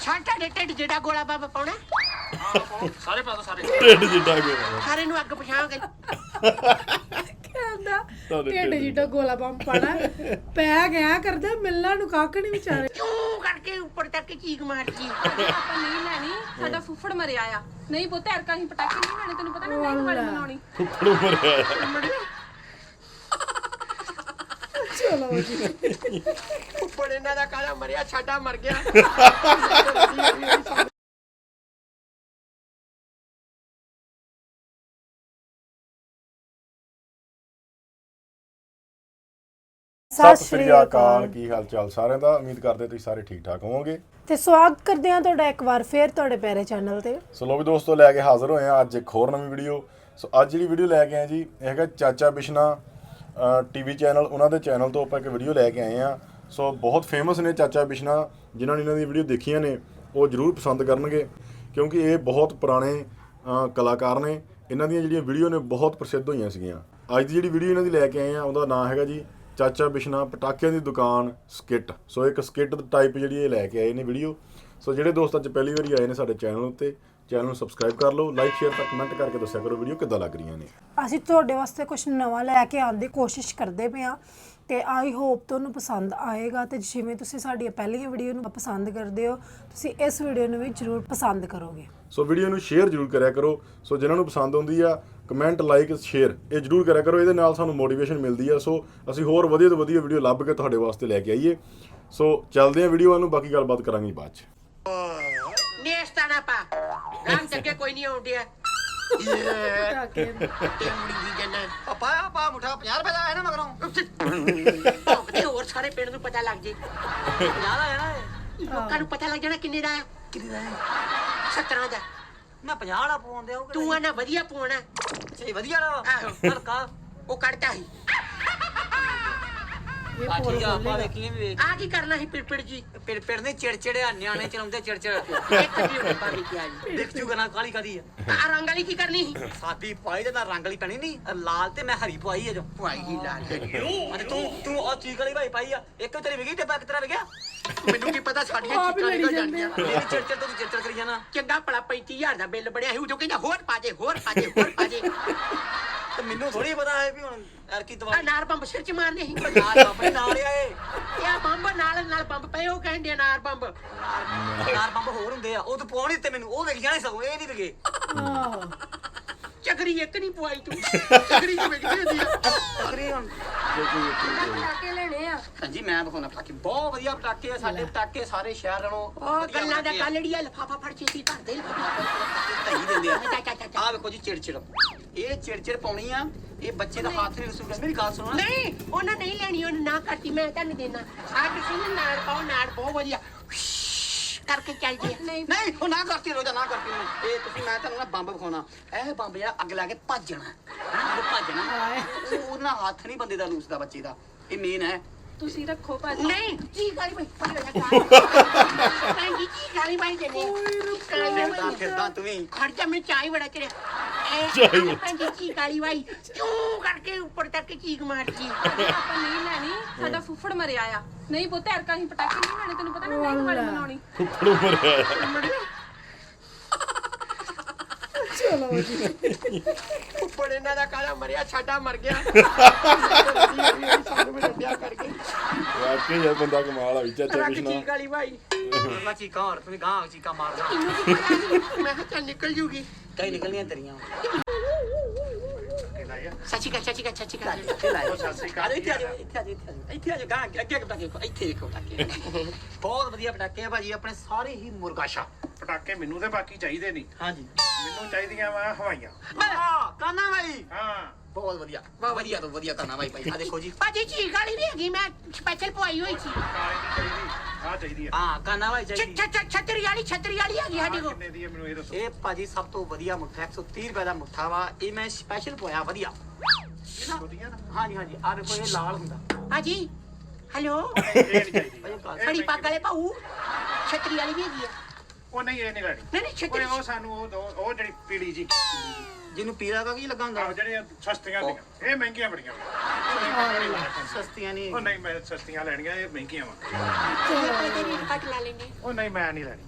ਛਾਟਾ ਦੇ ਢਿੱਡ ਜਿਹੜਾ ਗੋਲਾ ਬਾਬਾ ਪਾਉਣਾ ਸਾਰੇ ਪਾ ਦੋ ਸਾਰੇ ਢਿੱਡ ਜਿੱਡਾ ਗੋਲਾ ਸਾਰੇ ਨੂੰ ਅੱਗ ਪਛਾਵਾਂਗੇ ਕਹਿੰਦਾ ਢਿੱਡ ਜਿੱਡਾ ਗੋਲਾ ਬੰਬ ਪਾਣਾ ਪੈ ਗਿਆ ਕਰਦਾ ਮਿਲਣਾ ਨੂੰ ਕੱਖ ਨਹੀਂ ਵਿਚਾਰੇ ਕਿਉਂ ਕਰਕੇ ਉੱਪਰ ਤੱਕ ਚੀਕ ਮਾਰਦੀ ਆਪਾਂ ਨਹੀਂ ਲੈਣੀ ਸਾਡਾ ਫੁੱਫੜ ਮਰਿਆ ਆ ਨਹੀਂ ਪੁੱਤ ਐਰਕਾਂ ਹੀ ਪਟਾਕੇ ਨਹੀਂ ਲੈਣੇ ਤੈਨੂੰ ਪਤਾ ਨਹੀਂ ਦੀਵਾਲੀ ਮਨਾਉਣੀ ਫੁੱਫੜੋਂ ਮਰਿਆ ਚਲੋ ਜੀ ਉੱਪਰ ਇਹਨਾਂ ਦਾ ਕਾਲਾ ਮਰਿਆ ਛਾਟਾ ਮਰ ਗਿਆ ਸਤਿ ਸ੍ਰੀ ਅਕਾਲ। ਕੀ ਹਾਲ ਚਾਲ ਸਾਰਿਆਂ ਦਾ? ਉਮੀਦ ਕਰਦੇ ਤੁਸੀਂ ਸਾਰੇ ਠੀਕ ਠਾਕ ਹੋਵੋਗੇ ਤੇ ਸਵਾਗਤ ਕਰਦੇ ਹਾਂ ਤੁਹਾਡਾ ਇੱਕ ਵਾਰ ਫੇਰ ਤੁਹਾਡੇ ਪਿਆਰੇ ਚੈਨਲ ਤੇ। ਸੋ ਲੋ ਵੀ ਦੋਸਤੋ, ਲੈ ਕੇ ਹਾਜ਼ਰ ਹੋਏ ਆ ਅੱਜ ਇੱਕ ਹੋਰ ਨਵੀਂ ਵੀਡੀਓ। ਸੋ ਅੱਜ ਜਿਹੜੀ ਵੀਡੀਓ ਲੈ ਕੇ ਆਏ ਜੀ, ਇਹ ਹੈਗਾ ਚਾਚਾ ਬਿਸ਼ਨਾ ਟੀਵੀ ਚੈਨਲ। ਉਹਨਾਂ ਦੇ ਚੈਨਲ ਤੋਂ ਆਪਾਂ ਇੱਕ ਵੀਡੀਓ ਲੈ ਕੇ ਆਏ ਆ। ਸੋ ਬਹੁਤ ਫੇਮਸ ਨੇ ਚਾਚਾ ਬਿਸ਼ਨਾ, ਜਿਨ੍ਹਾਂ ਨੇ ਇਹਨਾਂ ਦੀ ਵੀਡੀਓ ਦੇਖੀਆਂ ਨੇ ਉਹ ਜ਼ਰੂਰ ਪਸੰਦ ਕਰਨਗੇ, ਕਿਉਂਕਿ ਇਹ ਬਹੁਤ ਪੁਰਾਣੇ ਕਲਾਕਾਰ ਨੇ। ਇਹਨਾਂ ਦੀਆਂ ਜਿਹੜੀਆਂ ਵੀਡੀਓ ਨੇ ਬਹੁਤ ਪ੍ਰਸਿੱਧ ਹੋਈਆਂ ਸੀਗੀਆਂ। ਅੱਜ ਦੀ ਜਿਹੜੀ ਵੀਡੀਓ ਇਹਨਾਂ ਦੀ ਲੈ ਕੇ ਆਏ ਆ ਉਹਦਾ ਨਾਮ ਹੈਗਾ ਜੀ ਚਾਚਾ ਬਿਸ਼ਨਾ ਪਟਾਕਿਆਂ ਦੀ ਦੁਕਾਨ ਸਕਿੱਟ। ਸੋ ਇੱਕ ਸਕਿੱਟ ਟਾਈਪ ਜਿਹੜੀ ਇਹ ਲੈ ਕੇ ਆਏ ਨੇ ਵੀਡੀਓ। ਸੋ ਜਿਹੜੇ ਦੋਸਤ ਅੱਜ ਪਹਿਲੀ ਵਾਰੀ ਆਏ ਨੇ ਸਾਡੇ ਚੈਨਲ ਉੱਤੇ, ਚੈਨਲ ਨੂੰ ਸਬਸਕ੍ਰਾਈਬ ਕਰ ਲਓ, ਲਾਈਕ ਸ਼ੇਅਰ ਤੇ ਕਮੈਂਟ ਕਰਕੇ ਦੱਸਿਆ ਕਰੋ ਵੀਡੀਓ ਕਿੱਦਾਂ ਲੱਗ ਰਹੀਆਂ ਨੇ। ਅਸੀਂ ਤੁਹਾਡੇ ਵਾਸਤੇ ਕੁਝ ਨਵਾਂ ਲੈ ਕੇ ਆਉਣ ਦੀ ਕੋਸ਼ਿਸ਼ ਕਰਦੇ ਪਏ ਹਾਂ ਤੇ ਆਈ ਹੋਪ ਤੁਹਾਨੂੰ ਪਸੰਦ ਆਏਗਾ। ਤੇ ਜਿਵੇਂ ਤੁਸੀਂ ਸਾਡੀ ਪਹਿਲੀ ਵੀਡੀਓ ਨੂੰ ਪਸੰਦ ਕਰਦੇ ਹੋ, ਤੁਸੀਂ ਇਸ ਵੀਡੀਓ ਨੂੰ ਵੀ ਜ਼ਰੂਰ ਪਸੰਦ ਕਰੋਗੇ। ਸੋ ਵੀਡੀਓ ਨੂੰ ਸ਼ੇਅਰ ਜ਼ਰੂਰ ਕਰਿਆ ਕਰੋ। ਸੋ ਜਿਨ੍ਹਾਂ ਨੂੰ ਪਸੰਦ ਆਉਂਦੀ ਆ ਕਮੈਂਟ ਲਾਈਕ ਸ਼ੇਅਰ ਇਹ ਜ਼ਰੂਰ ਕਰਿਆ ਕਰੋ। ਇਹਦੇ ਨਾਲ ਸਾਨੂੰ ਮੋਟੀਵੇਸ਼ਨ ਮਿਲਦੀ ਆ। ਸੋ ਅਸੀਂ ਹੋਰ ਵਧੀਆ ਤੋਂ ਵਧੀਆ ਵੀਡੀਓ ਲੱਭ ਕੇ ਤੁਹਾਡੇ ਵਾਸਤੇ ਲੈ ਕੇ ਆਈਏ। ਸੋ ਚੱਲਦੇ ਆ ਵੀਡੀਓ ਨੂੰ, ਬਾਕੀ ਗੱਲਬਾਤ ਕਰਾਂਗੇ ਬਾਅਦ ਚ। ਨੇਸਤਾ ਨਾ ਪਾ ਰਾਮ ਚੱਕੇ ਕੋਈ ਨਹੀਂ ਆਉਂਦਿਆ ਪਟਾਕੇ ਮੁੜੀ ਦੀ ਜੰਨਾ ਪਾ ਮੁੱਠਾ 50 ਰੁਪਏ ਦਾ ਹੈ ਨਾ ਮਗਰੋਂ ਭੌਂਕਦੇ ਹੋਰ ਸਾਰੇ ਪਿੰਡ ਨੂੰ ਪਤਾ ਲੱਗ ਜੇ 50 ਦਾ ਹੈ ਨਾ ਲੋਕਾਂ ਨੂੰ ਪਤਾ ਲੱਗ ਜਾਣਾ ਕਿੰਨੇ ਦਾ ਆ। ਕਿੰਨੇ ਦਾ ਹੈ 17 ਦਾ। ਮੈਂ 50 ਵਾਲਾ ਪਵਾਉਂਦੇ ਹੋ ਤੂੰ ਆ ਨਾ ਵਧੀਆ ਪਾਉਣਾ। ਸਹੀ ਵਧੀਆ ਨਾ ਆਹੋ। ਹਲਕਾ ਉਹ ਕੱਢਦਾ ਸੀ। ਆ ਠੀਕ ਆ ਆਪਾਂ ਵੇਖੀਏ ਵੀ ਵੇਖ ਆ ਕੀ ਕਰਨਾ ਸੀ ਪਿੜਪਿੜ ਜੀ ਪਿੜ ਨਹੀਂ ਚਿੜਚਿੜਿਆ ਨਿਆਣੇ ਚਲਾਉਂਦੇ ਚਿੜਚਿੜ ਇੱਕ ਦੀ ਉੱਪਰ ਪਾ ਕੇ ਆ ਜੀ। ਦੇਖ ਜੂਗਾ ਨਾ ਕਾਲੀ ਕਾਦੀ ਆ ਆ ਰੰਗ ਵਾਲੀ ਕੀ ਕਰਨੀ ਸੀ? ਸਾਦੀ ਪਾਈ ਤੇ ਨਾ ਰੰਗ ਵਾਲੀ ਪੈਣੀ ਨਹੀਂ ਲਾਲ ਤੇ ਮੈਂ ਹਰੀ ਪਵਾਈ ਆ ਜੋ ਭਾਈ ਹੀ ਲਾਲ ਅਤੇ ਤੂੰ ਉਹ ਚੀਕ ਵਾਲੀ ਭਾਈ ਪਾਈ ਆ ਇੱਕ ਤੇਰੀ ਵਿਗੀ ਤੇ ਇੱਕ ਤੇਰਾ ਵਿਗਿਆ ਮੈਨੂੰ ਕੀ ਪਤਾ ਸਾਡੀਆਂ ਆਪ ਹੀ ਚੀਕਾਂ ਲੜੀ ਨਿਕਲ ਜਾਂਦੇ ਜਾਣਗੀਆਂ। ਆ। ਮੇਰੀ ਚਿੜਚਿੜ ਤੋਂ ਚਿੜਚਿੜ ਕਰੀ ਜਾਣਾ ਚੰਗਾ ਭਲਾ 35,000 ਦਾ ਬਿੱਲ ਬਣਿਆ ਸੀ, ਉਦੋਂ ਕਹਿੰਦਾ ਹੋਰ ਪਾ ਦੇ ਹੋਰ ਪਾ ਦੇ ਹੋਰ ਪਾ ਦੇ। ਤੇ ਮੈਨੂੰ ਥੋੜੀ ਪਤਾ ਹੈ ਵੀ ਹੁਣ ਯਾਰ ਕੀ ਆ ਦਵਾ ਨਾਰ ਬੰਬ ਸਿਰ ਚ ਮਾਰਨੇ ਸੀ। ਨਾਲ ਆਪਣੇ ਨਾਲ ਆਏ ਇਹ ਆ ਬੰਬ ਨਾਲ ਬੰਬ ਪਏ, ਉਹ ਕਹਿੰਦੇ ਨਾਰ ਬੰਬ। ਨਾਰ ਬੰਬ ਹੋਰ ਹੁੰਦੇ ਆ ਉਹ ਤੂੰ ਪਾਉਣ ਦਿੱਤੇ ਮੈਨੂੰ ਉਹ ਵਿਗਿਆ ਨਹੀਂ ਸਗੋਂ ਇਹ ਨਹੀਂ ਵਿਗੇ ਆਹੋ ਚੱਕਰੀ ਇੱਕ ਨਹੀਂ ਪਵਾਈ ਤੂੰ, ਚੱਕਰੀ ਚ ਵਿਕਦੀ ਹੁੰਦੀ ਆ। ਤਕਰੀ ਹੁਣ ਪਟਾਕੇ ਲੈਣੇ ਆ ਹਾਂਜੀ ਮੈਂ ਬਖੋਣਾ ਪਟਾਕੇ ਬਹੁਤ ਵਧੀਆ ਪਟਾਕੇ ਆ ਸਾਡੇ ਪਟਾਕੇ ਸਾਰੇ ਸ਼ਹਿਰ ਨਾਲੋਂ ਉਹ ਗੱਲਾਂ ਦਾ ਕੱਲੜੀਆ ਲਫਾਫਾ ਫੜ ਚੀਤੀ ਭਰ ਦੇ ਲਫਾਫਾ ਧਈ ਦਿੰਦੇ ਆ ਚਾਚਾ ਆਹ ਵੇਖੋ ਜੀ ਚਿੜਚਿੜ ਇਹ ਚਿੜਚਿੜ ਪਾਉਣੀ ਆ ਇਹ ਬੱਚੇ ਦਾ ਹੱਥ ਨਹੀਂ ਰਸੂਗਾ ਮੇਰੀ ਗੱਲ ਸੁਣੋ ਨਹੀਂ ਉਹਨਾਂ ਨਹੀਂ ਲੈਣੀ, ਉਹਨੇ ਨਾ ਕਰਤੀ, ਮੈਂ ਤੁਹਾਨੂੰ ਦੇਣਾ। ਆ ਤੁਸੀਂ ਨਾ ਨਾੜ ਪਾਓ, ਨਾੜ ਬਹੁਤ ਵਧੀਆ ਕਰਕੇ ਚੱਲ ਜੀ। ਨਹੀਂ ਨਹੀਂ ਉਹ ਨਾ ਕਰਤੀ ਰੋਜ਼ਾ ਨਾ ਕਰਤੀ ਉਹਨੂੰ। ਇਹ ਤੁਸੀਂ ਮੈਂ ਤੁਹਾਨੂੰ ਨਾ ਬੰਬ ਵਿਖਾਉਣਾ ਇਹ ਬੰਬ ਜਿਹੜਾ ਅੱਗ ਲਾ ਕੇ ਭੱਜਣਾ ਜਦੋਂ ਭੱਜਣਾ ਉਹ ਨਾਲ ਹੱਥ ਨਹੀਂ ਬੰਦੇ ਦਾ ਲੂਸਦਾ ਬੱਚੇ ਦਾ ਇਹ ਮੇਨ ਹੈ ਤੁਸੀਂ ਰੱਖੋ ਭਾਜੀ ਨਹੀਂ ਜੀ ਗਾਲੀ ਭਾਈ ਜੀ ਗਾਲੀ ਭਾਈ ਦੇ ਨੇ ਫਿਰਦਾ ਤੂੰ ਵੀ ਖਰਚਾ ਮੈਂ ਚਾਹ ਬੜਾ ਚੜਿਆ ਜੀ ਗਾਲੀ ਭਾਈ ਕਿਉਂ ਕਰਕੇ ਉੱਪਰ ਤੱਕ ਚੀਕ ਮਾਰਦੀ ਆਪਾਂ ਨਹੀਂ ਲੈਣੀ ਸਾਡਾ ਫੁੱਫੜ ਮਰਿਆ ਆ ਨਹੀਂ ਪੁੱਤ ਐਰਕਾਂ ਹੀ ਪਟਾਕੇ ਨਹੀਂ ਲੈਣੇ ਤੈਨੂੰ ਪਤਾ ਨਹੀਂ ਦੀਵਾਲੀ ਮਨਾਉਣੀ ਫੁੱਫੜੋਂ ਮਰਿਆ ਚਲੋ ਜੀ ਉੱਪਰ ਇਹਨਾਂ ਦਾ ਕਾਲਾ ਮਰਿਆ ਛਾਟਾ ਮਰ ਗਿਆ ਸਾਨੂੰ ਵਿਆਹ ਕਰਕੇ ਵਾਕਈ ਯਾਰ ਬੰਦਾ ਕਮਾਲ ਆ ਵੀ ਚਾਚਾ ਰੱਖ ਬਿਸ਼ਨਾ। ਚੀਕ ਵਾਲੀ ਭਾਈ ਮੈਂ ਚੀਕਾਂ ਹੋਰ ਤੁਸੀਂ ਗਾਂ ਚੀਕਾਂ ਮਾਰਦਾ ਮੈਂ ਕਿਹਾ ਚੱਲ ਨਿਕਲ ਜੂਗੀ। ਕਈ ਨਿਕਲਣੀਆਂ ਤੇਰੀਆਂ ਸੱਚੀ ਕਾ ਇੱਥੇ ਲਾਇਓ ਸਤਿ ਸ੍ਰੀ ਅਕਾਲ ਇੱਥੇ ਆ ਜਾ ਇੱਥੇ ਆ ਜਾ ਗਾਂ ਅੱਗੇ ਪਟਾਕੇ ਇੱਥੇ ਦੇਖੋ ਪਟਾਕੇ ਬਹੁਤ ਵਧੀਆ ਪਟਾਕੇ ਆ ਭਾਜੀ ਆਪਣੇ ਸਾਰੇ ਹੀ ਮੁਰਗਾਸ਼ਾ ਪਟਾਕੇ ਮੈਨੂੰ ਤੇ ਬਾਕੀ ਚਾਹੀਦੇ ਨਹੀਂ, ਹਾਂਜੀ ਮੈਨੂੰ ਚਾਹੀਦੀਆਂ ਵਾ ਹਵਾਈਆਂ। ਕਾਨਾ ਭਾਈ ਹਾਂ ਬਹੁਤ ਵਧੀਆ ਵਧੀਆ ਤੋਂ ਵਧੀਆ ਕਾਨਾ ਭਾਈ ਭਾਈ ਆ ਦੇਖੋ ਜੀ ਭਾਜੀ ਚੀਕ ਵਾਲੀ ਨਹੀਂ ਹੈਗੀ, ਮੈਂ ਸਪੈਸ਼ਲ ਪਵਾਈ ਹੋਈ ਸੀ। ਕਾਲੀ ਨਹੀਂ ਚਾਹੀਦੀ, ਆਹ ਚਾਹੀਦੀ ਆ। ਹਾਂ ਕਾਨਾ ਭਾਈ ਚਾਹੀਦੀ ਛਤਰੀ ਵਾਲੀ ਹੈਗੀ ਸਾਡੇ ਕੋਲ। ਕਿੰਨੇ ਦੀ ਹੈ ਮੈਨੂੰ ਇਹ ਦੱਸੋ। ਇਹ ਭਾਜੀ ਸਭ ਤੋਂ ਵਧੀਆ ਮੁੱਠਾ 130 ਰੁਪਏ ਦਾ ਮੁੱਠਾ ਵਾ ਇਹ ਮੈਂ ਸਪੈਸ਼ਲ ਪਵਾਇਆ ਵਧੀਆ ਛੋਟੀਆਂ ਨਾ ਹਾਂਜੀ ਹਾਂਜੀ ਆ ਦੇਖੋ ਇਹ ਲਾਲ ਹੁੰਦਾ ਭਾਜੀ ਹੈਲੋ ਇਹ ਨਹੀਂ ਚਾਹੀਦੀ। ਭਾਈ ਕਾਲ ਬੜੀ ਪੱਗ ਵਾਲੇ ਭਾਊ ਛਤਰੀ ਵਾਲੀ ਵੀ ਹੈਗੀ ਆ। ਉਹ ਨਹੀਂ ਇਹ ਨਹੀਂ ਲੈਣੀ। ਨਹੀਂ ਛਤਰੀ ਓਏ ਉਹ ਸਾਨੂੰ ਉਹ ਦਿਓ, ਉਹ ਜਿਹੜੀ ਪੀਲੀ ਜੀ ਜਿਹਨੂੰ ਪੀਲਾ ਦਾ ਕੀ ਲੱਗਾ ਹੁੰਦਾ ਆਹ ਜਿਹੜੀਆਂ ਸਸਤੀਆਂ ਦੀਆਂ ਇਹ ਮਹਿੰਗੀਆਂ ਬੜੀਆਂ ਸਸਤੀਆਂ ਨਹੀਂ ਉਹ ਨਹੀਂ ਮੈਂ ਸਸਤੀਆਂ ਲੈਣੀਆਂ ਇਹ ਮਹਿੰਗੀਆਂ ਵਾ। ਆਪਣੇ ਤੇ ਰੇਟ ਘੱਟ ਲਾ ਲੈਂਗੇ। ਉਹ ਨਹੀਂ ਮੈਂ ਨਹੀਂ ਲੈਣੀ।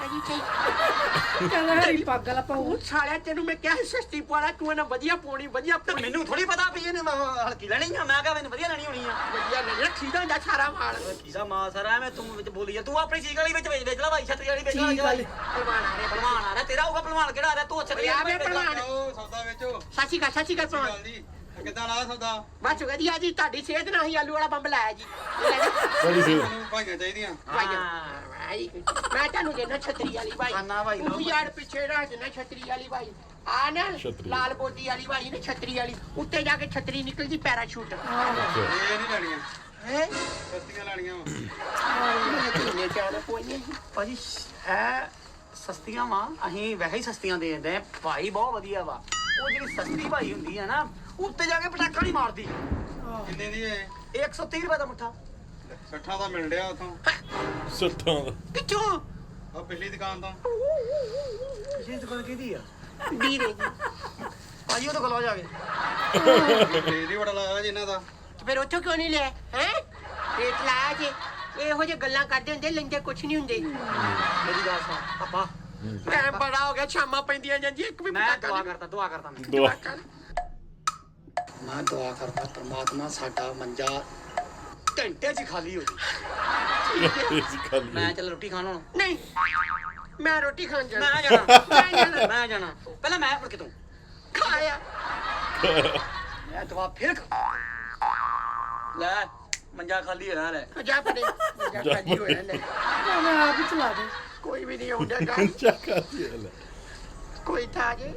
ਜੀ ਚਾਹੀ ਕਹਿੰਦਾ ਹਰੀ ਪੱਗ ਵਾਲਾ ਪਾਉ ਉਹ ਸਾਲਿਆ ਤੈਨੂੰ ਮੈਂ ਕਿਹਾ ਸੀ ਸਸਤੀ ਪਵਾਲਾ ਤੂੰ ਇਹਨਾਂ ਵਧੀਆ ਪਾਉਣੀ ਵਧੀਆ ਤੇ ਮੈਨੂੰ ਥੋੜੀ ਪਤਾ ਵੀ ਇਹਨੇ ਹਲਕੀ ਲੈਣੀ ਆ ਮੈਂ ਕਿਹਾ ਮੈਨੂੰ ਵਧੀਆ ਲੈਣੀ ਹੋਣੀ ਆ ਵਧੀਆ ਲੈ ਰੱਖੀ ਦਾ ਹੁੰਦਾ ਸਾਰਾ ਮਾਲ ਕੀਦਾ ਮਾਂ ਸਾਰਾ ਮੈਂ ਤੂੰ ਵਿੱਚ ਬੋਲੀ ਜਾ ਤੂੰ ਆਪਣੀ ਚੀਜ਼ ਵਾਲੀ ਵਿੱਚ ਵੇਚ ਲਾ ਭਾਈ ਛਤਰੀ ਵਾਲੀ ਵੇਚ ਲਾ ਭਾਈ ਭਲਵਾਨ ਆ ਰਹੇ ਭਲਵਾਨ ਆ ਰਿਹਾ ਤੇਰਾ ਹੋਊਗਾ ਭਲਵਾਨ ਕਿਹੜਾ ਆ ਰਿਹਾ ਤੂੰ ਛਤਰੀ ਆ ਵਾਲੀ ਵੇ ਵੇਚ ਲਾ ਭਲਵਾਨ ਸੌਦਾ ਵੇਚੋ ਸਾਚੀ ਕਾ ਭਲਵਾਨ ਜੀ ਕਿੱਦਾਂ ਲਾ ਸੌਦਾ ਬਸ ਵਧੀਆ ਜੀ ਤੁਹਾਡੀ ਸਿਹਤ ਨਾਲ ਹੀ ਆਲੂ ਵਾਲਾ ਬੰਬ ਲਾਇਆ ਜੀ ਬੜੀ ਸੀ ਮੈਨੂੰ ਭਾਈਆਂ ਚਾਹੀਦੀਆਂ ਮੈਂ ਤੁਹਾਨੂੰ ਦੇਣਾ ਛਤਰੀ ਵਾਲੀ ਭਾਈ ਖਾਨਾ ਭਾਈ ਲਓ। ਤੂੰ ਯਾਰ ਪਿੱਛੇ ਰਹਿ ਜਨਾ ਛਤਰੀ ਵਾਲੀ ਭਾਈ ਆ ਨਾ ਛਤਰੀ। ਲਾਲ ਬੋਦੀ ਵਾਲੀ ਭਾਈ ਨੇ ਛਤਰੀ ਵਾਲੀ ਉੱਤੇ ਜਾ ਕੇ ਛਤਰੀ ਨਿਕਲਦੀ ਪੈਰਾਸ਼ੂਟ ਇਹ ਨਹੀਂ ਲੈਣੀਆਂ ਹੈ ਸਸਤੀਆਂ ਲੈਣੀਆਂ ਵਾ ਕਿੰਨੇ ਚਾਹ ਪੋਈਆਂ ਭਾਜੀ ਹੈ ਸਸਤੀਆਂ ਵਾ ਅਸੀਂ ਵੈਸੇ ਹੀ ਸਸਤੀਆਂ ਦੇ ਦਿੰਦੇ ਆ ਭਾਈ ਬਹੁਤ ਵਧੀਆ ਵਾ ਉਹ ਜਿਹੜੀ ਸਸਤੀ ਭਾਈ ਹੁੰਦੀ ਆ ਨਾ ਉੱਤੇ ਜਾ ਕੇ ਪਟਾਕਾ ਨਹੀਂ ਮਾਰਦੀ ਕਿੰਨੇ ਦੀ ਹੈ 130 ਰੁਪਏ ਦਾ ਮੁੱਠਾ 60 ਦਾ ਮਿਲ ਰਿਹਾ ਉਥੋਂ ਸੱਟਾਂ ਦਾ ਕਿੱਥੋਂ ਆ ਪਿਛਲੀ ਦੁਕਾਨ ਤੋਂ ਇਹ ਦੁਕਾਨ ਕਿਹਦੀ ਆ ਵੀਰੇ ਜੀ ਭਾਜੀ ਉਹਦੇ ਕੋਲ ਆ ਜਾ ਕੇ ਰੇਟ ਹੀ ਬੜਾ ਲਾਇਆ ਜੀ ਇਹਨਾਂ ਦਾ ਤੇ ਫਿਰ ਉੱਥੋਂ ਕਿਉਂ ਨਹੀਂ ਲਿਆ ਹੈ ਰੇਟ ਲਾਇਆ ਜੇ ਇਹੋ ਜਿਹੇ ਗੱਲਾਂ ਕਰਦੇ ਹੁੰਦੇ ਲੈਂਦੇ ਕੁਛ ਨਹੀਂ ਹੁੰਦੇ ਮੇਰੀ ਗੱਲ ਸੁਣ ਪਾਪਾ ਮੈਂ ਬੜਾ ਹੋ ਗਿਆ ਸ਼ਾਮਾਂ ਪੈਂਦੀਆਂ ਜਾਂਦੀ ਇੱਕ ਵੀ ਮੈਂ ਪਟਾਕਾ ਦੁਆ ਕਰਦਾ ਮੈਂ ਦੁਆ ਮੈਂ ਦੁਆ ਕਰਦਾ ਪ੍ਰਮਾਤਮਾ ਸਾਡਾ ਮੰਜਾ ਘੰਟੇ 'ਚ ਖਾਲੀ ਹੋ ਜੇ ਮੈਂ ਚੱਲ ਰੋਟੀ ਖਾਣ ਹੁਣ ਨਹੀਂ ਮੈਂ ਰੋਟੀ ਖਾਣ ਜਾਣਾ ਮੈਂ ਜਾਣਾ ਮੈਂ ਜਾਣਾ ਮੈਂ ਜਾਣਾ ਪਹਿਲਾਂ ਮੈਂ ਫਿਰ ਕਿਤੋਂ ਖਾਇਆ ਮੈਂ ਦੁਆ ਫਿਰ ਲੈ ਮੰਜਾ ਖਾਲੀ ਹੋਇਆ ਲੈ ਜਾ ਪੜੇ ਜਾ ਖਾਲੀ ਹੋਇਆ ਲੈ ਮੈਂ ਆਪ ਹੀ ਚਲਾ ਦੇ ਕੋਈ ਵੀ ਨਹੀਂ ਆਉਂਦਾ ਗਾ ਚੱਕਾ ਸੀ ਲੈ ਕੋਈ ਥਾ ਜੇ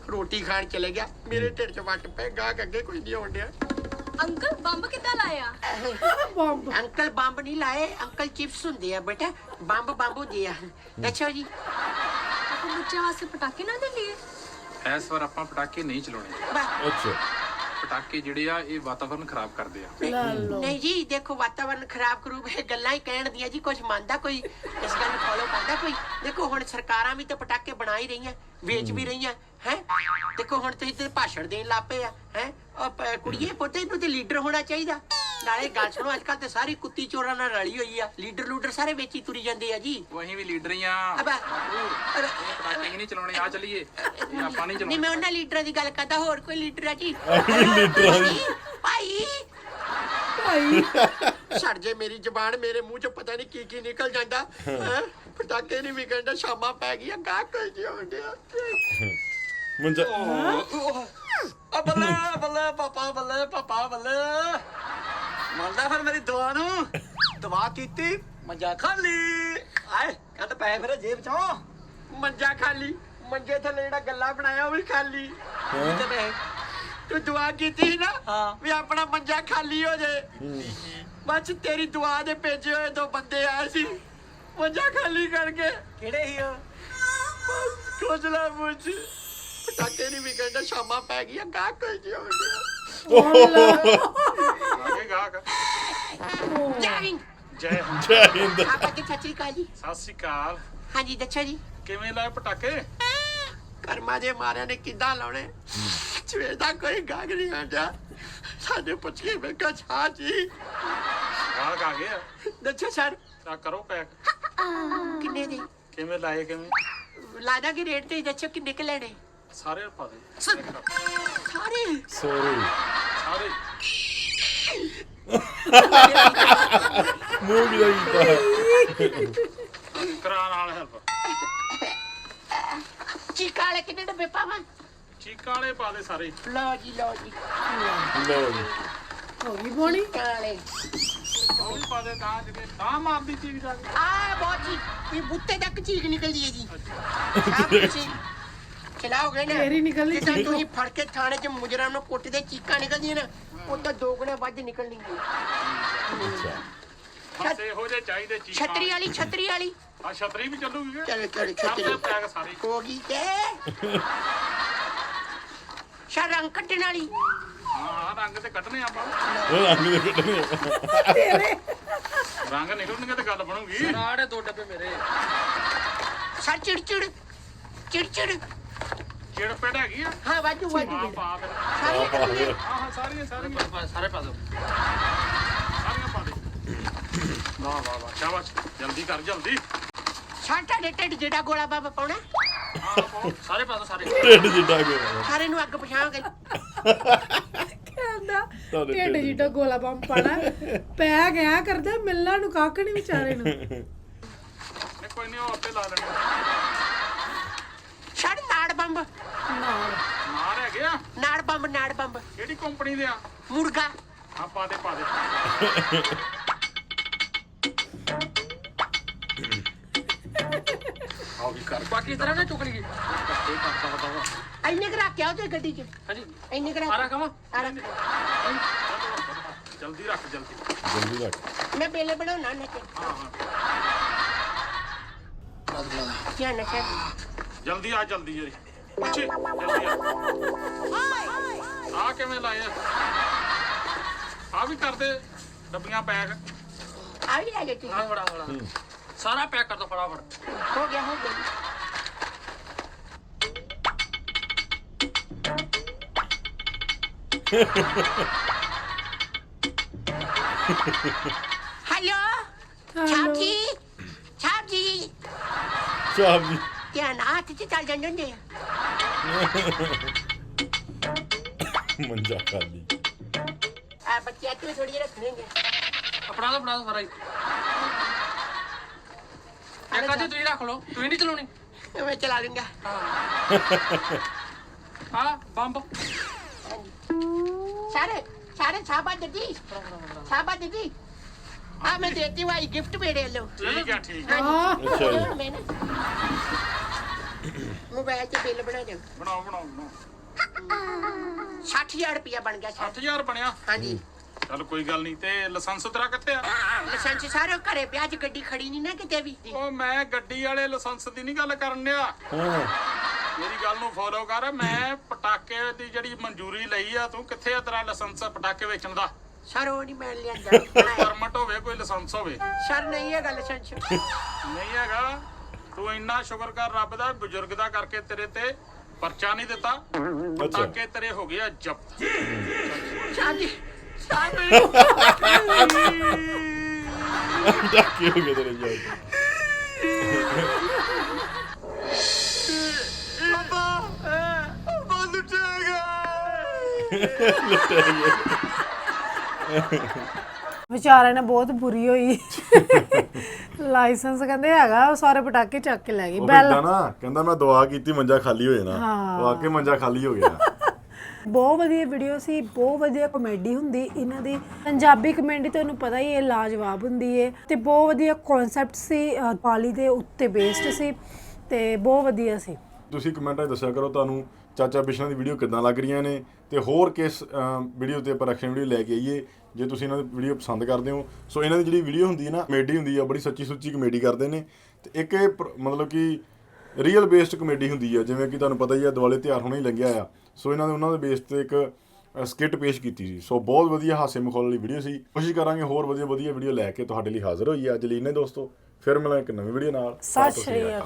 ਰੋਟੀ ਖਾਣ ਚਲੇ ਗਿਆ ਮੇਰੇ ਢਿੱਡ 'ਚ ਵੱਟ ਪੈ ਗਾਹ ਅੱਗੇ ਕੋਈ ਨਹੀਂ ਆਉਂਦਿਆ ਅੰਕਲ ਬੰਬ ਕਿੱਦਾਂ ਲਾਇਆ ਬੰਬ ਅੰਕਲ ਬੰਬ ਨਹੀਂ ਲਾਏ ਅੰਕਲ ਚਿਪਸ ਹੁੰਦੇ ਆ ਬੇਟਾ ਬੰਬ ਹੁੰਦੇ ਆ ਦੱਸੋ ਜੀ ਆਪਾਂ ਬੱਚਿਆਂ ਵਾਸਤੇ ਪਟਾਕੇ ਨਾ ਦੇ ਲਈਏ ਇਸ ਵਾਰ ਆਪਾਂ ਪਟਾਕੇ ਨਹੀਂ ਚਲਾਉਣੇ ਵਾਹ। ਅੱਛਾ ਪਟਾਕੇ ਜਿਹੜੇ ਆ ਇਹ ਵਾਤਾਵਰਨ ਖਰਾਬ ਕਰਦੇ ਆ ਲੈ ਲਓ ਨਹੀਂ ਜੀ ਦੇਖੋ ਵਾਤਾਵਰਨ ਖਰਾਬ ਕਰੂਗਾ ਇਹ ਗੱਲਾਂ ਹੀ ਕਹਿਣ ਦੀਆਂ ਜੀ ਕੁਝ ਮੰਨਦਾ ਕੋਈ ਇਸ ਗੱਲ ਨੂੰ ਫੋਲੋ ਕਰਦਾ ਕੋਈ ਦੇਖੋ ਹੁਣ ਸਰਕਾਰਾਂ ਵੀ ਤਾਂ ਪਟਾਕੇ ਬਣਾ ਹੀ ਰਹੀਆਂ ਵੇਚ ਵੀ ਰਹੀਆਂ ਹੈ ਦੇਖੋ ਹੁਣ ਤੁਸੀਂ ਤੇ ਭਾਸ਼ਣ ਦੇਣ ਲੱਪੇ ਆ ਹੈ ਕੁੜੀਏ ਪੁੱਤੇ ਨੂੰ ਤੇ ਲੀਡਰ ਹੋਣਾ ਚਾਹੀਦਾ ਨਾਲੇ ਗੱਲ ਸੁਣੋ ਅੱਜ ਕੱਲ ਤੇ ਸਾਰੀ ਕੁੱਤੀ ਚੋਰਾਂ ਨਾਲ ਰਲੀ ਹੋਈ ਆ ਲੀਡਰ ਸਾਰੇ ਵੇਚੀ ਤੁਰੀ ਜਾਂਦੇ ਆ ਜੀ ਉਹ ਅਸੀਂ ਵੀ ਲੀਡਰ ਹੀ ਆ ਅਬਾ ਪਟਾਕੇ ਹੀ ਨਹੀਂ ਚਲਾਉਣੇ ਆ ਚੱਲੀਏ ਇਹ ਆਪਾਂ ਨਹੀਂ ਨਹੀਂ ਚਲਾਉਣੇ ਮੈਂ ਉਹਨਾਂ ਲੀਡਰਾਂ ਦੀ ਗੱਲ ਕਰਦਾ ਹੋਰ ਕੋਈ ਲੀਡਰ ਆ ਜੀ ਭਾਈ ਭਾਈ ਛੱਡ ਜੇ ਮੇਰੀ ਜ਼ਬਾਨ ਮੇਰੇ ਮੂੰਹ ਚੋਂ ਪਤਾ ਨਹੀਂ ਕੀ ਨਿਕਲ ਜਾਂਦਾ ਹੈਂ? ਪਟਾਕੇ ਨਹੀਂ ਵਿਕਣਦਾ ਸ਼ਾਮਾਂ ਪੈ ਗਈਆਂ ਗਾਹ ਕੋਈ ਨਹੀਂ ਆਉਂਦਿਆ ਮੰਜਾ ਆ ਬੱਲੇ ਪਾਪਾ ਬੱਲੇ ਮੰਨਦਾ ਫਿਰ ਮੇਰੀ ਦੁਆ ਨੂੰ ਦੁਆ ਕੀਤੀ ਮੰਜਾ ਖਾਲੀ ਆਏ ਕੱਢ ਪੈ ਫਿਰ ਜੇਬ ਚੋਂ ਮੰਜਾ ਖਾਲੀ ਮੰਜੇ ਥੱਲੇ ਜਿਹੜਾ ਗੱਲਾ ਬਣਾਇਆ ਉਹ ਵੀ ਖਾਲੀ ਤੇ ਪੈ ਤੂੰ ਦੁਆ ਕੀਤੀ ਸੀ ਨਾ ਹਾਂ। ਵੀ ਆਪਣਾ ਮੰਜਾ ਖਾਲੀ ਹੋ ਜੇ ਬਸ ਤੇਰੀ ਦੁਆ ਦੇ ਭੇਜੇ ਹੋਏ ਦੋ ਬੰਦੇ ਆਏ ਸੀ ਮੰਜਾ ਖਾਲੀ ਕਰਕੇ ਕਿਹੜੇ ਹੀ ਆ ਕੋਜਲਾ ਮੁੱਝ ਪਟਾਕੇ ਨਹੀਂ ਵਿਕਣਦਾ ਸ਼ਾਮਾਂ ਪੈ ਗਈਆਂ ਗਾਹ ਕੋਈ ਨਹੀਂ ਆਉਂਦਿਆ ਆਗੇ ਗਾਹਕ ਜੈ ਹਿੰਦ ਜੈ ਹਿੰਦ। ਜੈ ਹਿੰਦ ਆਪਾਂ ਕਿ ਸਤਿ ਸ਼੍ਰੀ ਅਕਾਲ ਜੀ ਸਤਿ ਸ਼੍ਰੀ ਅਕਾਲ ਹਾਂਜੀ ਦੱਸੋ ਜੀ ਕਿਵੇਂ ਲਾਏ ਪਟਾਕੇ ਕਰਮਾਂ ਦੇ ਮਾਰਿਆਂ ਨੇ ਕਿੱਦਾਂ ਲਾਉਣੇ ਸਵੇਰ ਦਾ ਕੋਈ ਗਾਗ ਨਹੀਂ ਆਉਂਦਾ ਸਾਡੇ ਪੁੱਛੇ ਮੈਂ ਕਾ ਛਾ ਜੀ ਗਾਹਕ ਆ ਗਏ ਆ ਦੱਸੋ ਸਰ ਤਾਂ ਕਰੋ ਪੈਕ ਕਿੰਨੇ ਦੇ ਕਿਵੇਂ ਲਾਏ ਕਿਵੇਂ ਲਾਦਾ ਕੀ ਰੇਟ ਤੇ ਦੱਸੋ ਕਿੰਨੇ ਕੁ ਲੈਣੇ ਸਾਰੇ ਪਾ ਦੇ ਸਾਰੇ ਸੋਰੀ ਸਾਰੇ ਮੂੰਹ ਵੀ ਕੀਤਾ ਕਰਾ ਨਾਲ ਹੈਲਪ ਚੀਕਾ ਵਾਲੇ ਕਿੰਨੇ ਡੱਬੇ ਪਾਵਾਂ ਚੀਕਾਂ ਵਾਲੇ ਪਾ ਦੇ ਸਾਰੇ ਲਓ ਜੀ ਲਓ ਜੀ ਹੋ ਗਈ ਬੋਣੀ ਕਾਲੇ ਉਹ ਵੀ ਪਾ ਦੇ ਤਾਂ ਜਿਵੇਂ ਤਾਂ ਮਾਰਦੀ ਚੀਜ਼ ਜਾ ਕੇ ਆ ਬਹੁਤ ਜੀ ਇਹ ਬੁੱਤੇ ਤੱਕ ਚੀਕ ਨਿਕਲਦੀ ਹੈ ਜੀ ਆਪ ਤੁਸੀਂ ਚਲਾਓਗੇ ਨਾ ਤੇਰੀ ਨਿਕਲਣੀ ਜਿੱਦਾਂ ਤੁਸੀਂ ਫੜ ਕੇ ਥਾਣੇ 'ਚ ਮੁਜਰਮ ਨੂੰ ਕੁੱਟਦੇ ਚੀਕਾਂ ਨਿਕਲਦੀਆਂ ਨਾ ਉਹ ਤਾਂ ਦੋ ਗੁਣਾ ਵੱਧ ਨਿਕਲਣਗੀਆਂ ਬਸ ਇਹੋ ਜਿਹੇ ਚਾਹੀਦੇ ਚੀਕਾਂ ਛਤਰੀ ਵਾਲੀ ਆ ਛਤਰੀ ਵੀ ਚੱਲੂਗੀ ਕਿ ਚਲੋ ਕਰਦੇ ਛਤਰੀ ਪੈਕ ਸਾਰੇ ਹੋ ਗਈ ਤੇ ਸ਼ਰੰਗ ਕੱਟਣ ਵਾਲੀ ਹਾਂ ਰੰਗ ਤੇ ਕੱਢਨੇ ਆਪਾਂ ਰੰਗ ਦੇ ਕੱਢਣੇ ਰੰਗ ਨਿਕਲਣਗੇ ਤੇ ਗੱਲ ਬਣੂਗੀ ਆੜੇ ਦੋ ਡੱਬੇ ਮੇਰੇ ਸਰ ਚਿੜਚਿੜ ਚਿੜ ਪੇੜ ਹੈਗੀ ਆ ਹਾਂ ਵਾਜੂ ਹਾਂ ਪਾ ਫਿਰ ਸਾਰੀਆਂ ਕੱਟਣੀਆਂ ਹਾਂ ਸਾਰੀਆਂ ਸਾਰੇ ਪਾ ਦੋ ਸਾਰੀਆਂ ਪਾ ਦੇ ਵਾਹ ਵਾਹ ਵਾਹ ਸ਼ਾਬਾਸ਼ ਜਲਦੀ ਕਰ ਜਲਦੀ ਛਾਂਟਾ ਦੇ ਢਿੱਡ ਜਿਹੜਾ ਗੋਲਾ ਬਾਬਾ ਪਾਉਣਾ ਹਾਂ ਪਾਓ ਸਾਰੇ ਪਾ ਦੋ ਸਾਰੇ ਢਿੱਡ ਜਿੱਡਾ ਗਿਆ ਸਾਰੇ ਨੂੰ ਅੱਗ ਪਛਾਵਾਂਗੇ ਕਹਿੰਦਾ ਤੁਹਾਡੇ ਢਿੱਡ ਜਿੱਡਾ ਗੋਲਾ ਬੰਬ ਪਾਣਾ ਪੈ ਗਿਆ ਕਰਦਾ ਮਿਲਣਾ ਨੂੰ ਕੱਖ ਨਹੀਂ ਵਿਚਾਰੇ ਨੂੰ ਨਹੀਂ ਕੋਈ ਨਹੀਂ ਉਹ ਆਪੇ ਲਾ ਲੈਣੇ ਛੱਡ ਨਾੜ ਬੰਬ ਨਾਲ ਮਾਰ ਹੈਗੇ ਆ ਨਾੜ ਬੰਬ ਕਿਹੜੀ ਕੰਪਨੀ ਦੇ ਆ ਮੁਰਗਾ ਆ ਪਾ ਦੇ ਆਓ ਵੀ ਕਰ ਬਾਕੀ ਇਸ ਤਰ੍ਹਾਂ ਨਾ ਚੁੱਕ ਲਈਏ ਇੰਨੇ ਕੁ ਰੱਖ ਕੇ ਆਓ ਤੇ ਗੱਡੀ 'ਚ ਹਾਂਜੀ ਇੰਨੇ ਕੁ ਆਰਾ ਰੱਖ ਕਮਾ ਆ ਰੱਖ ਜਲਦੀ ਰੱਖ ਜਲਦੀ ਜਲਦੀ ਰੱਖ ਮੈਂ ਬੇਲੇ ਬਣਾਉਣਾ ਨੱਚੇ ਹਾਂ ਹਾਂ ਕਿਆ ਨੱਚੇ ਜਲਦੀ ਆ ਜਲਦੀ ਜੀ ਪਿੱਛੇ ਜਲਦੀ ਆ ਕਿਵੇਂ ਲਾਏ ਆ ਵੀ ਕਰਦੇ ਡੱਬੀਆਂ ਪੈਕ ਆ ਵੀ ਲੈ ਜਾ ਤੂੰ ਹਾਂ ਬੜਾ ਸਾਰਾ ਪੈਕ ਕਰ ਦੋ ਫਟਾਫਟ ਹੋ ਗਿਆ ਹੈਲੋ ਛਾਪ ਜੀ ਚਾਹ ਵੀ ਕਿਆ ਨਾ ਹੱਥ 'ਚ ਚੱਲ ਜਾਂਦੇ ਹੁੰਦੇ ਮੰਜਾ ਖਾਲੀ ਆ ਬੱਚਿਆਂ ਤੂੰ ਥੋੜੀ ਰੱਖਣੇ ਨੇ ਫੜਾ ਦੋ ਸਾਰਾ ਹੀ ਇੱਕ ਅੱਜ ਤੁਸੀਂ ਰੱਖ ਲਓ ਤੁਸੀਂ ਨਹੀਂ ਚਲਾਉਣੀ ਮੈਂ ਚਲਾ ਲੂੰਗਾ ਹਾਂ ਬੰਬ ਸਾਰੇ ਛਾਪਾ ਦਿੱਤੀ ਆ ਮੈਂ ਦੇਤੀ ਵਾਈ ਗਿਫਟ ਮੇਰੇ ਲੋ ਠੀਕ ਹੈ ਠੀਕ ਹੈ ਅੱਛਾ ਜੀ ਮੈਂ ਨਾ ਮੋਬਾਈਲ ਤੇ ਬਿੱਲ ਬਣਾ ਦਿਓ ਬਣਾਓ 60000 ਰੁਪਇਆ ਬਣ ਗਿਆ ਸਰ 8000 ਬਣਿਆ ਹਾਂਜੀ ਚੱਲ ਕੋਈ ਗੱਲ ਨਹੀਂ ਤੇ ਲਾਇਸੈਂਸ ਤੇਰਾ ਕਿੱਥੇ ਆ ਲਾਇਸੈਂਸ ਸਾਰੇ ਘਰੇ ਪਿਆ ਅੱਜ ਗੱਡੀ ਖੜੀ ਨਹੀਂ ਨਾ ਕਿਤੇ ਵੀ ਉਹ ਮੈਂ ਗੱਡੀ ਵਾਲੇ ਲਾਇਸੈਂਸ ਦੀ ਨਹੀਂ ਗੱਲ ਕਰਨ ਡਿਆ ਹਾਂ ਮੇਰੀ ਗੱਲ ਨੂੰ ਫੋਲੋ ਕਰ ਮੈਂ ਪਟਾਕੇ ਦੀ ਜਿਹੜੀ ਮਨਜ਼ੂਰੀ ਲਈ ਆ ਤੂੰ ਕਿੱਥੇ ਆ ਤੇਰਾ ਲਾਇਸੈਂਸ ਪਟਾਕੇ ਵੇਚਣ ਦਾ ਸਰ ਉਹ ਨਹੀਂ ਮੈਂ ਲਿਆਂਦਾ ਪਰਮਿਟ ਹੋਵੇ ਕੋਈ ਲਾਇਸੈਂਸ ਹੋਵੇ ਸਰ ਨਹੀਂ ਹੈਗਾ ਲਾਇਸੈਂਸ ਨਹੀਂ ਹੈਗਾ ਤੂੰ ਇੰਨਾ ਸ਼ੁਕਰ ਕਰ ਰੱਬ ਦਾ ਬਜ਼ੁਰਗ ਦਾ ਕਰਕੇ ਤੇਰੇ ਤੇ ਪਰਚਾ ਨਹੀਂ ਦਿੱਤਾ ਪਟਾਕੇ ਤੇਰੇ ਹੋ ਗਏ ਆ ਜ਼ਬਤ ਸਾਡੀ ਸਾਡੀ ਕੀ ਹੋ ਗਿਆ ਤੇਰੇ ਜਾ ਬਾਬਾ ਲੁੱਟੇਗਾ ਵਿਚਾਰਿਆਂ ਨੇ ਬਹੁਤ ਬੁਰੀ ਹੋਈ ਲਾਇਸੈਂਸ ਕਹਿੰਦੇ ਹੈਗਾ ਉਹ ਸਾਰੇ ਪਟਾਕੇ ਚੱਕ ਕੇ ਲੈ ਗਈ ਉਹ ਬੈਲ ਕਹਿੰਦਾ ਨਾ ਕਹਿੰਦਾ ਮੈਂ ਦੁਆ ਕੀਤੀ ਮੰਜਾ ਖਾਲੀ ਹੋ ਜਾਣਾ ਵਾਕਈ ਮੰਜਾ ਖਾਲੀ ਹੋ ਗਿਆ ਬਹੁਤ ਵਧੀਆ ਵੀਡੀਓ ਸੀ ਬਹੁਤ ਵਧੀਆ ਕਮੇਡੀ ਹੁੰਦੀ ਇਹਨਾਂ ਦੀ ਪੰਜਾਬੀ ਕਮੇਡੀ ਤੁਹਾਨੂੰ ਪਤਾ ਹੀ ਹੈ ਲਾਜਵਾਬ ਹੁੰਦੀ ਹੈ ਤੇ ਬਹੁਤ ਵਧੀਆ ਕਨਸੈਪਟ ਸੀ ਪਾਲੀ ਦੇ ਉੱਤੇ ਬੇਸਡ ਸੀ ਤੇ ਬਹੁਤ ਵਧੀਆ ਸੀ ਤੁਸੀਂ ਕਮੈਂਟਾਂ 'ਚ ਦੱਸਿਆ ਕਰੋ ਤੁਹਾਨੂੰ ਚਾਚਾ ਬਿਸ਼ਨਾ ਦੀ ਵੀਡੀਓ ਕਿੱਦਾਂ ਲੱਗ ਰਹੀਆਂ ਨੇ ਤੇ ਹੋਰ ਕਿਸ ਵੀਡੀਓ ਤੇ ਆਪਾਂ ਐਕਸ਼ਨ ਵੀਡੀਓ ਲੈ ਕੇ ਆਈਏ ਜੇ ਤੁਸੀਂ ਇਹਨਾਂ ਦੀ ਵੀਡੀਓ ਪਸੰਦ ਕਰਦੇ ਹੋ ਸੋ ਇਹਨਾਂ ਦੀ ਜਿਹੜੀ ਵੀਡੀਓ ਹੁੰਦੀ ਹੈ ਨਾ ਕਮੇਡੀ ਹੁੰਦੀ ਆ ਬੜੀ ਸੱਚੀ ਸੁੱਚੀ ਕਮੇਡੀ ਕਰਦੇ ਨੇ ਤੇ ਇੱਕ ਇਹ ਮਤਲਬ ਕਿ ਰੀਅਲ ਬੇਸਡ ਕਮੇਡੀ ਹੁੰਦੀ ਆ ਜਿਵੇਂ ਕਿ ਤੁਹਾਨੂੰ ਪਤਾ ਹੀ ਆ ਦਿਵਾਲੀ ਤਿਉਹਾਰ ਹੁਣੇ ਹੀ ਲੰਘਿਆ ਆ ਸੋ ਇਹਨਾਂ ਦੇ ਉਹਨਾਂ ਦੇ ਬੇਸ ਤੇ ਇੱਕ ਸਕਿੱਟ ਪੇਸ਼ ਕੀਤੀ ਸੀ ਸੋ ਬਹੁਤ ਵਧੀਆ ਹਾਸੇ ਮਖੌਲ ਵਾਲੀ ਵੀਡੀਓ ਸੀ ਕੋਸ਼ਿਸ਼ ਕਰਾਂਗੇ ਹੋਰ ਵਧੀਆ ਵੀਡੀਓ ਲੈ ਕੇ ਤੁਹਾਡੇ ਲਈ ਹਾਜ਼ਰ ਹੋਈਏ ਅੱਜ ਲਈ ਨੇ ਦੋਸਤੋ ਫਿਰ ਮਿਲਾਂਗੇ ਇੱਕ ਨਵੀਂ ਵੀਡੀਓ ਨਾਲ ਸਤਿ ਸ਼੍ਰੀ ਅਕਾਲ